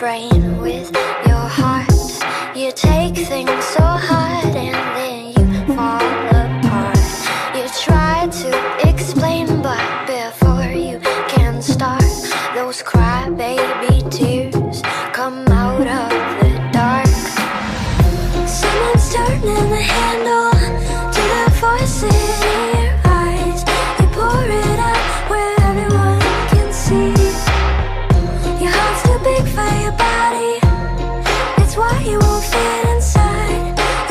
brain with your heart. You take things so hard and then you fall apart. You try to explain, but before you can start, those crybaby tears come out of the dark. Someone's turning the handle to the voices in your eyes. You pour it out where everyone can see. Your heart's too big for your body, it's why you won't fit inside.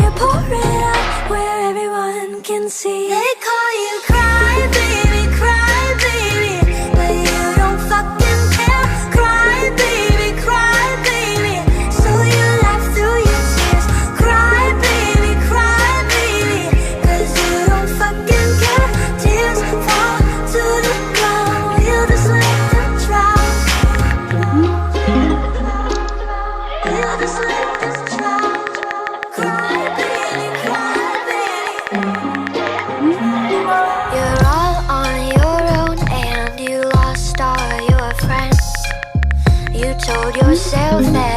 You pour it out where everyone can see. They call you cry baby, but you don't fucking care. Cry baby, so you laugh through your tears. Cry baby, 'cause you don't fucking care. Tears fall to the ground, you just let them drown. You just let them drown. Cry baby. You're all on your own and you lost all your friends. You told yourself that